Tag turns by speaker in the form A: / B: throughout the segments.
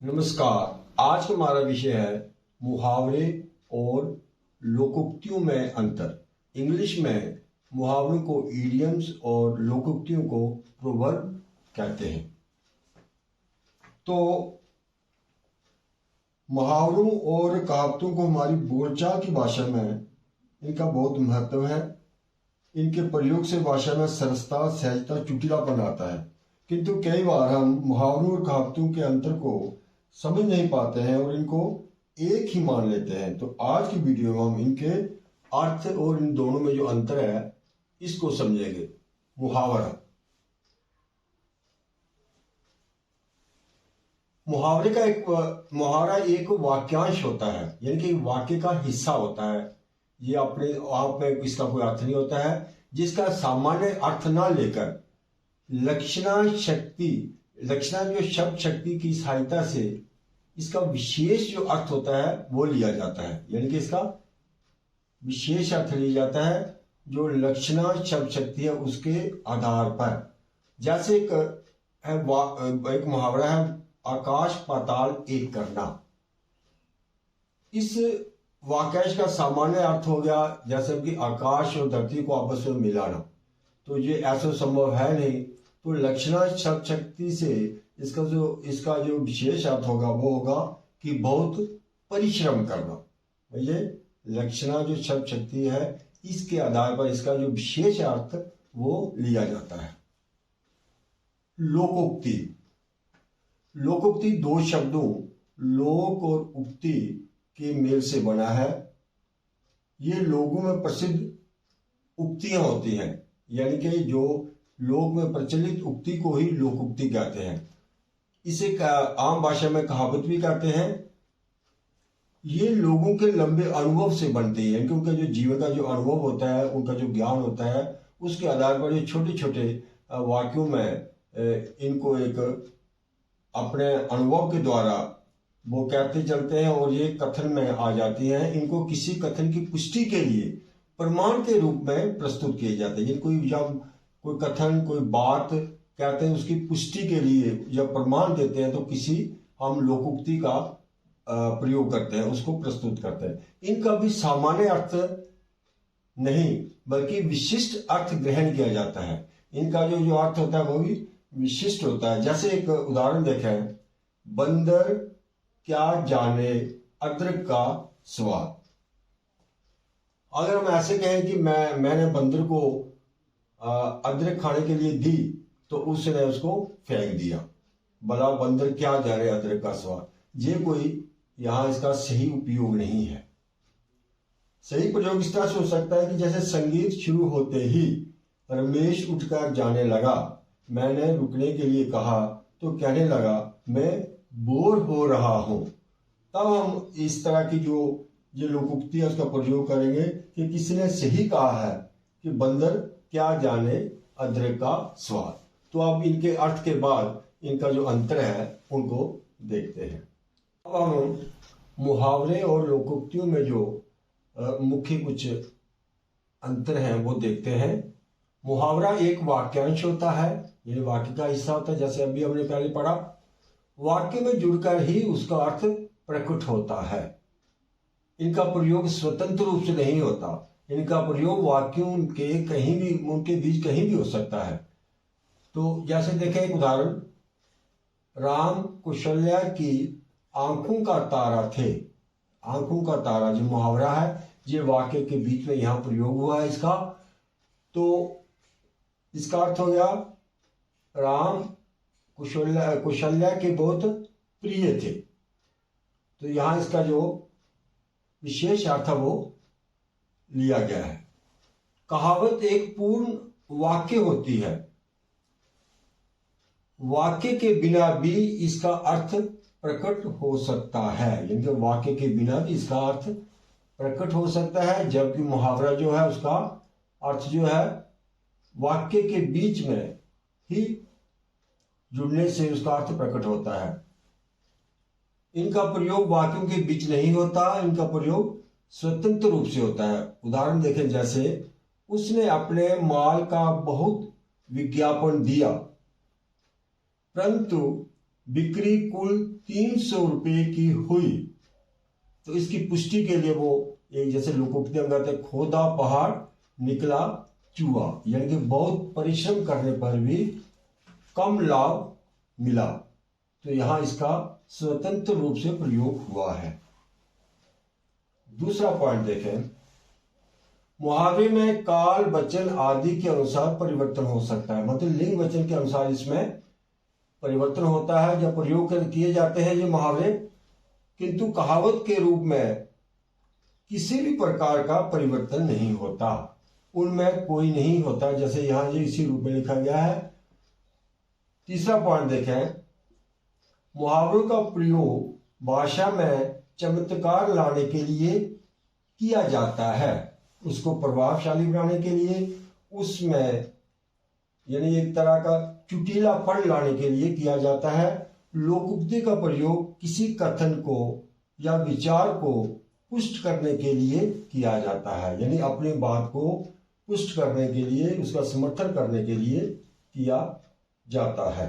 A: नमस्कार। आज का हमारा विषय है मुहावरे और लोकोक्तियों में अंतर। इंग्लिश में मुहावरों को इडियम्स और लोकोक्तियों को प्रोवर्ब कहते हैं। तो मुहावरों और कहावतों को हमारी बोलचाल की भाषा में इनका बहुत महत्व है। इनके प्रयोग से भाषा में सरसता, सहजता, चुटीलापन आता है। किंतु कई बार हम मुहावरों और कहावतों के अंतर को समझ नहीं पाते हैं और इनको एक ही मान लेते हैं। तो आज की वीडियो में हम इनके अर्थ और इन दोनों में जो अंतर है इसको समझेंगे। मुहावरा एक वाक्यांश होता है, यानी कि वाक्य का हिस्सा होता है। ये अपने आप में इसका कोई अर्थ नहीं होता है, जिसका सामान्य अर्थ ना लेकर लक्षणा जो शब्द शक्ति की सहायता से इसका विशेष जो अर्थ होता है वो लिया जाता है। यानी कि इसका विशेष अर्थ लिया जाता है जो लक्षणा शब्द शक्ति है उसके आधार पर। जैसे एक मुहावरा है, आकाश पाताल एक करना। इस वाक्यांश का सामान्य अर्थ हो गया जैसे कि आकाश और धरती को आपस में मिलाना। तो ये ऐसा संभव है नहीं। तो लक्षणा शब्द शक्ति से इसका जो विशेष अर्थ होगा वो होगा कि बहुत परिश्रम करना। ये लक्षणा जो शब्द शक्ति है इसके आधार पर इसका जो विशेष अर्थ वो लिया जाता है। लोकोक्ति दो शब्दों लोक और उक्ति के मेल से बना है। ये लोगों में प्रसिद्ध उक्तियां होती हैं, यानी कि जो लोक में प्रचलित उक्ति को ही लोकोक्ति कहते हैं। इसे आम भाषा में कहावत भी कहते हैं। ये लोगों के लंबे अनुभव से बनती है, क्योंकि उनका जो जीवन का जो अनुभव होता है, उनका जो ज्ञान होता है, उसके आधार पर ये छोटे छोटे वाक्यों में इनको एक अपने अनुभव के द्वारा वो कहते चलते हैं और ये कथन में आ जाती हैं। इनको किसी कथन की पुष्टि के लिए प्रमाण के रूप में प्रस्तुत किए जाते हैं। जब कोई कथन कोई बात कहते हैं उसकी पुष्टि के लिए जब प्रमाण देते हैं तो किसी हम लोकोक्ति का प्रयोग करते हैं, उसको प्रस्तुत करते हैं। इनका भी सामान्य अर्थ नहीं बल्कि विशिष्ट अर्थ ग्रहण किया जाता है। इनका जो अर्थ होता है वो भी विशिष्ट होता है। जैसे एक उदाहरण देखें, बंदर क्या जाने अदरक का स्वाद। अगर हम ऐसे कहें कि मैंने बंदर को अदरक खाने के लिए दी तो उसने उसको फेंक दिया। भला बंदर क्या जाने अदरक का स्वाद। ये कोई यहां इसका सही उपयोग नहीं है। सही प्रयोग इस तरह से हो सकता है कि जैसे संगीत शुरू होते ही रमेश उठकर जाने लगा। मैंने रुकने के लिए कहा तो कहने लगा मैं बोर हो रहा हूं। तब हम इस तरह की जो ये लोकोक्ति है उसका प्रयोग करेंगे कि किसने सही कहा है कि बंदर क्या जाने अदरक का स्वाद। तो अब इनके अर्थ के बाद इनका जो अंतर है उनको देखते हैं। अब हम मुहावरे और लोकोक्तियों में जो मुख्य कुछ अंतर हैं वो देखते हैं। मुहावरा एक वाक्यांश होता है, ये वाक्य का हिस्सा होता है। जैसे अभी हमने पहले पढ़ा, वाक्य में जुड़कर ही उसका अर्थ प्रकट होता है। इनका प्रयोग स्वतंत्र रूप से नहीं होता। इनका प्रयोग वाक्यों के कहीं भी उनके बीच कहीं भी हो सकता है। तो जैसे देखें एक उदाहरण, राम कौशल्या की आंखों का तारा थे। आंखों का तारा जो मुहावरा है ये वाक्य के बीच में यहां प्रयोग हुआ है इसका। तो इसका अर्थ हो गया राम कौशल्या के बहुत प्रिय थे। तो यहां इसका जो विशेष अर्थ है वो लिया गया है। कहावत एक पूर्ण वाक्य होती है। वाक्य के बिना भी इसका अर्थ प्रकट हो सकता है, यानी कि वाक्य के बिना भी इसका अर्थ प्रकट हो सकता है। जबकि मुहावरा जो है उसका अर्थ जो है वाक्य के बीच में ही जुड़ने से उसका अर्थ प्रकट होता है। इनका प्रयोग वाक्यों के बीच नहीं होता, इनका प्रयोग स्वतंत्र रूप से होता है। उदाहरण देखें, जैसे उसने अपने माल का बहुत विज्ञापन दिया परंतु बिक्री कुल 300 रुपये की हुई। तो इसकी पुष्टि के लिए वो एक जैसे लोकोक्ति हम कहते हैं, खोदा पहाड़ निकला चूहा, यानी कि बहुत परिश्रम करने पर भी कम लाभ मिला। तो यहां इसका स्वतंत्र रूप से प्रयोग हुआ है। दूसरा पॉइंट देखें, मुहावरे में काल वचन आदि के अनुसार परिवर्तन हो सकता है, मतलब लिंग वचन के अनुसार इसमें परिवर्तन होता है जब प्रयोग किए जाते हैं ये मुहावरे, किंतु कहावत के रूप में किसी भी प्रकार का परिवर्तन नहीं होता, उनमें कोई नहीं होता, जैसे यहां ये इसी रूप में लिखा गया है। तीसरा पॉइंट देखें, मुहावरों का प्रयोग भाषा में चमत्कार लाने के लिए किया जाता है, उसको प्रभावशाली बनाने के लिए, उसमें यानी एक तरह का चुटीलापन लाने के लिए किया जाता है। लोकोक्ति का प्रयोग किसी कथन को या विचार को पुष्ट करने के लिए किया जाता है, यानी अपनी बात को पुष्ट करने के लिए, उसका समर्थन करने के लिए किया जाता है।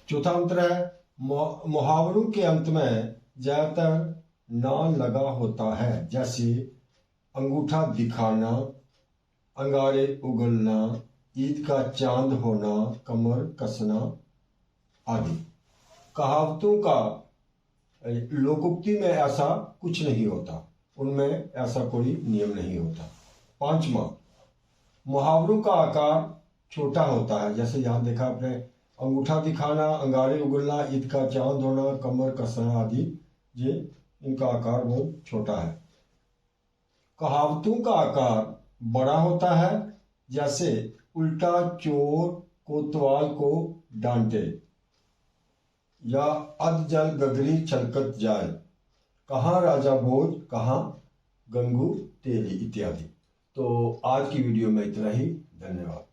A: चौथा अंतर है, मुहावरों के अंत में ज्यादातर ना लगा होता है, जैसे अंगूठा दिखाना, अंगारे उगलना, ईद का चांद होना, कमर कसना आदि। कहावतों का लोकोक्ति में ऐसा कुछ नहीं होता, उनमें ऐसा कोई नियम नहीं होता। पांचवा, मुहावरों का आकार छोटा होता है, जैसे यहां देखा आपने, अंगूठा दिखाना, अंगारे उगलना, ईद का चांद होना, कमर कसना आदि, ये इनका आकार बहुत छोटा है। कहावतों का आकार बड़ा होता है, जैसे उल्टा चोर कोतवाल को डांटे, या अध जल गगरी छलकत जाए, कहाँ राजा भोज कहाँ गंगू तेली इत्यादि। तो आज की वीडियो में इतना ही, धन्यवाद।